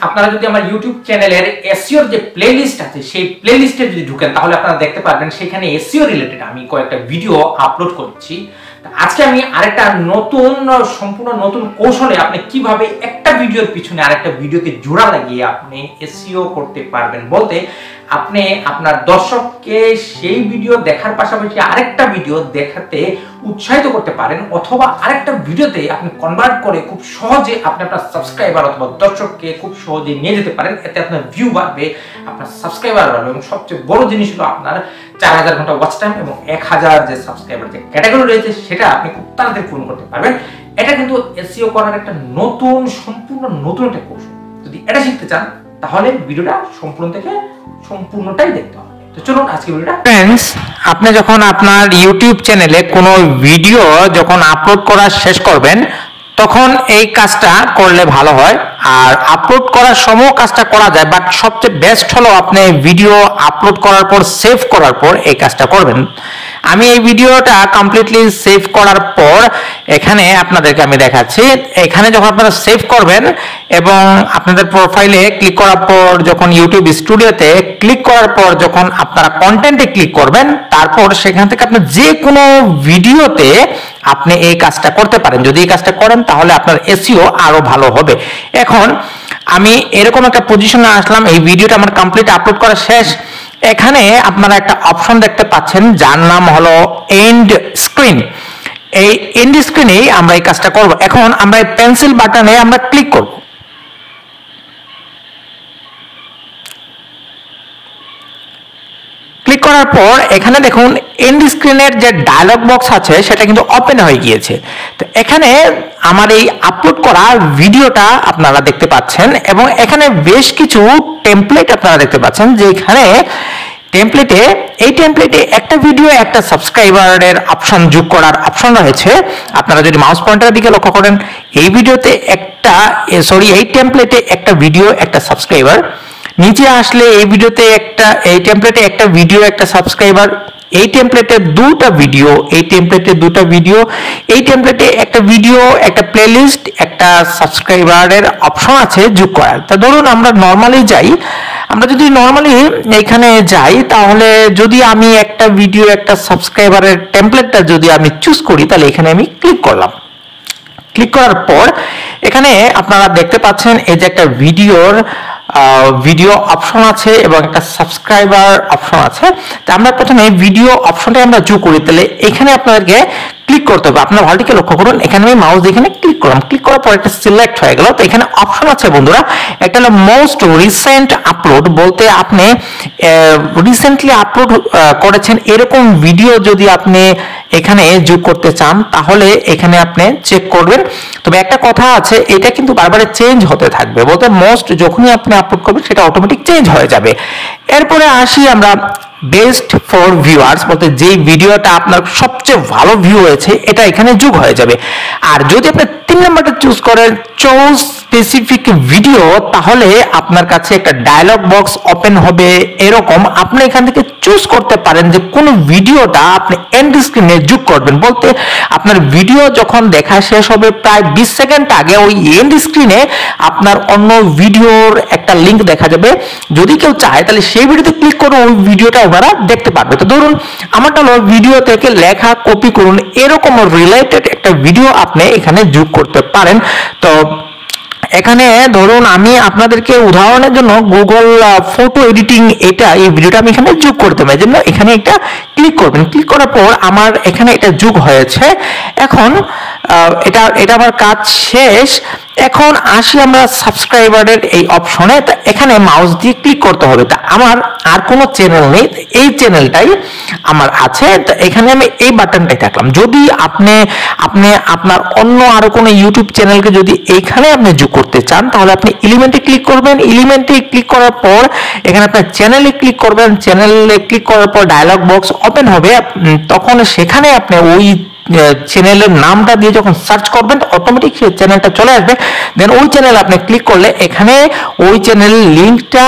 আপনারা যদি আমার ইউটিউব চ্যানেলের এসইও এর যে প্লেলিস্ট আছে সেই প্লেলিস্টে যদি ঢুকেন তাহলে আপনারা দেখতে পারবেন সেখানে এসইও রিলেটেড আমি কয়েকটা ভিডিও আপলোড করেছি। আজকে আমি আরেকটা সম্পূর্ণ নতুন কৌশলে আপনি কিভাবে একটা ভিডিওর পিছনে আরেকটা ভিডিওকে জোড়া লাগিয়ে আপনি এসইও করতে পারবেন, বলতে আপনি আপনার দর্শককে সেই ভিডিও দেখার পাশাপাশি আরেকটা ভিডিও দেখাতে উৎসাহিত করতে পারেন, অথবা আরেকটা ভিডিওতে আপনি কনভার্ট করে খুব সহজে আপনি আপনার সাবস্ক্রাইবার অথবা দর্শককে খুব সহজে নিয়ে যেতে পারেন। এতে আপনার ভিউ বাড়বে, আপনার সাবস্ক্রাইবার বাড়বে, এবং সবচেয়ে বড় জিনিস হলো আপনার 4000 ঘন্টা ওয়াচ টাইম এবং 1000 যে সাবস্ক্রাইবার যে ক্যাটাগরি রয়েছে সেটা আপনি খুব তাড়াতাড়ি পূরণ করতে পারবেন। এটা কিন্তু এসইও করার একটা সম্পূর্ণ নতুন একটা কৌশল। যদি এটা শিখতে চান তাহলে ভিডিওটা সম্পূর্ণটাই দেখতে হবে। তো চলুন আজকে ভিডিওটা। फ्रेंड्स, আপনি যখন আপনার ইউটিউব চ্যানেলে কোনো ভিডিও যখন আপলোড করা শেষ করবেন তখন এই কাজটা করলে ভালো হয়। আর আপলোড করার সময় কাজটা করা যায়, বাট সবচেয়ে বেস্ট হলো আপনি ভিডিও আপলোড করার পর সেভ করার পর এই কাজটা করবেন। আমি এই ভিডিওটা কমপ্লিটলি সেভ করার পর এখানে আপনাদেরকে আমি দেখাচ্ছি। এখানে যখন আপনারা সেভ করবেন এবং আপনাদের প্রোফাইলে ক্লিক করার পর যখন ইউটিউব স্টুডিওতে ক্লিক করার পর যখন আপনারা কন্টেন্টে ক্লিক করবেন, তারপর সেখান থেকে আপনি যে কোনো ভিডিওতে আপনি এই কাজটা করতে পারেন। যদি এই কাজটা করেন তাহলে আপনার এসইও আরো ভালো হবে। এখন আমি এরকম একটা পজিশনে আসলাম, এই ভিডিওটা আমার কমপ্লিট আপলোড করা শেষ। এখানে আপনারা একটা অপশন দেখতে পাচ্ছেন যার নাম হলো এন্ড স্ক্রিন। এই এন্ড স্ক্রিনেই আমরা এই কাজটা করব। এখন আমরা এই পেন্সিল বাটনে আমরা ক্লিক করব। ক্লিক করার পর এখানে দেখুন এন্ড স্ক্রিনের যে ডায়লগ বক্স আছে সেটা কিন্তু ওপেন হয়ে গিয়েছে। তো এখানে আমার এই আপলোড করা ভিডিওটা আপনারা দেখতে পাচ্ছেন এবং এখানে বেশ কিছু টেমপ্লেট আপনারা দেখতে পাচ্ছেন, যে এখানে এই টেমপ্লেটে একটা ভিডিও একটা সাবস্ক্রাইবারের অপশন যোগ করার অপশন রয়েছে। আপনারা যদি মাউস পয়েন্টারের দিকে লক্ষ্য করেন, এই টেমপ্লেটে একটা ভিডিও একটা সাবস্ক্রাইবার, নিচে আসলে এই টেমপ্লেটে একটা ভিডিও একটা সাবস্ক্রাইবার, এই টেমপ্লেটে দুটো ভিডিও, এই টেমপ্লেটে দুটো ভিডিও, এই টেমপ্লেটে একটা ভিডিও একটা প্লেলিস্ট একটা সাবস্ক্রাইবারের অপশন আছে যোগ করার। তা ধরুন আমরা যদি নরমালি এখানে যাই, তাহলে যদি আমি একটা ভিডিও একটা সাবস্ক্রাইবারের টেমপ্লেটটা যদি আমি চুজ করি, তাহলে এখানে আমি ক্লিক করলাম। ক্লিক করার পর এখানে আপনারা দেখতে পাচ্ছেন এই যে একটা ভিডিও অপশন আছে এবং একটা সাবস্ক্রাইবার অপশন আছে। তো আমরা প্রথমে ভিডিও অপশনটা আমরা যোগ করি, তাহলে এখানে আপনাদেরকে ক্লিক করতে হবে। আপনারা ভালো করে লক্ষ্য করুন, এখানে আমি মাউস দিয়ে এখানে ক্লিক করলাম। ক্লিক করার পর একটা সিলেক্ট হয়ে গেল। তো এখানে অপশন আছে বন্ধুরা, একটা হলো মোস্ট রিসেন্ট আপলোড, বলতে আপনি রিসেন্টলি আপলোড করেছেন এরকম ভিডিও যদি আপনি এখানে যোগ করতে চান তাহলে এখানে আপনি চেক করবেন। তবে একটা কথা আছে, এটা কিন্তু বারবার চেঞ্জ হতে থাকবে, বলতে মোস্ট যখনই আপনি আপলোড করবেন সেটা অটোমেটিক চেঞ্জ হয়ে যাবে। এরপরে আসি আমরা বেস্ট ফর ভিউয়ার্স, বলতে যে ভিডিওটা আপনার সবচেয়ে ভালো ভিউ হয়েছে এটা এখানে যোগ হয়ে যাবে। আর যদি আপনি 3 নাম্বারটা চুজ করেন চুজ স্পেসিফিক ভিডিও, তাহলে আপনার কাছে একটা ডায়লগ বক্স ওপেন হবে এরকম। আপনি এখান থেকে চুজ করতে পারেন যে কোন ভিডিওটা আপনি এন্ড স্ক্রিনে যোগ করবেন, বলতে আপনার ভিডিও যখন দেখা শেষ হবে প্রায় 20 সেকেন্ড আগে ওই এন্ড স্ক্রিনে আপনার অন্য ভিডিওর একটা লিংক দেখা যাবে। যদি কেউ চায় তাহলে সেই ভিডিওতে ক্লিক করে ওই ভিডিওটা ওনারা দেখতে পারবে। তো ধরুন আমারটা হলো ভিডিও থেকে লেখা কপি করুন, এরকম রিলেটেড একটা ভিডিও আপনি এখানে যোগ করতে পারেন। তো এখানে ধরুন আমি আপনাদেরকে উদাহরণের জন্য গুগল ফটো এডিটিং এই ভিডিওটা আমি এখানে যোগ করতে পারি, জন্য এখানে একটা ক্লিক করবেন। ক্লিক করার পর আমার এখানে এটা যোগ হয়েছে। এখন এটা আমার কাজ শেষ। এখন আসি আমরা সাবস্ক্রাইবারের এই অপশনে। তা এখানে মাউস দিয়ে ক্লিক করতে হবে। তা আমার আর কোনো চ্যানেল নেই, এই চ্যানেলটাই আমার আছে। তা এখানে আমি এই বাটনটাই থাকলাম। যদি আপনি আপনার অন্য আরো কোনো ইউটিউব চ্যানেলকে যদি এইখানে আপনি যোগ করতে চান তাহলে আপনি এলিমেন্টে ক্লিক করবেন। এলিমেন্টে ক্লিক করার পর এখানে আপনার চ্যানেলে ক্লিক করবেন। চ্যানেলে ক্লিক করার পর ডায়লগ বক্স ওপেন হবে, তখন সেখানে আপনি ওই চ্যানেলের নামটা দিয়ে যখন সার্চ করবেন অটোমেটিক সেই চ্যানেলটা চলে আসবে। দেন ওই চ্যানেল আপনি ক্লিক করলে এখানে ওই চ্যানেলের লিংকটা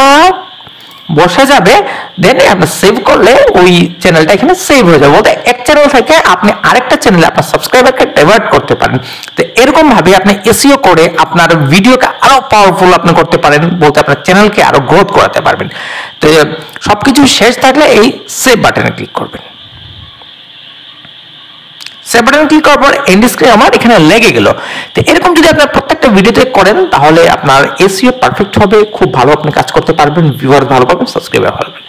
বসে যাবে, দেন আপনি সেভ করলে ওই চ্যানেলটা এখানে সেভ হয়ে যাবে। বলতে এক চ্যানেল থেকে আপনি আরেকটা চ্যানেলে আপনার সাবস্ক্রাইবারকে ডাইভার্ট করতে পারেন। তো এরকম ভাবে আপনি এসইও করে আপনার ভিডিওকে আরো পাওয়ারফুল আপনি করতে পারেন, বলতে আপনার চ্যানেলকে আরো গ্রোথ করাতে পারবেন। তো সবকিছু শেষ থাকলে এই সেভ বাটনে ক্লিক করবেন। সেভ বাটনে ক্লিক করার পর এন্ড স্ক্রিন আমার এখানে লেগে গেল। তো এরকম যদি আপনার প্রত্যেকটা ভিডিওতে করেন তাহলে আপনার এসইও পারফেক্ট হবে, খুব ভালো আপনি কাজ করতে পারবেন, ভিউয়ার ভালো পাবেন, সাবস্ক্রাইবার ভালো পাবেন।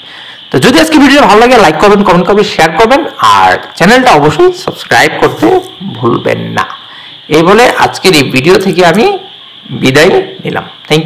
তো যদি আজকে ভিডিওটা ভালো লাগে লাইক করবেন, কমেন্ট করবেন, শেয়ার করবেন, আর চ্যানেলটা অবশ্যই সাবস্ক্রাইব করতে ভুলবেন না। এই বলে আজকের এই ভিডিও থেকে আমি বিদায় নিলাম। Thank you.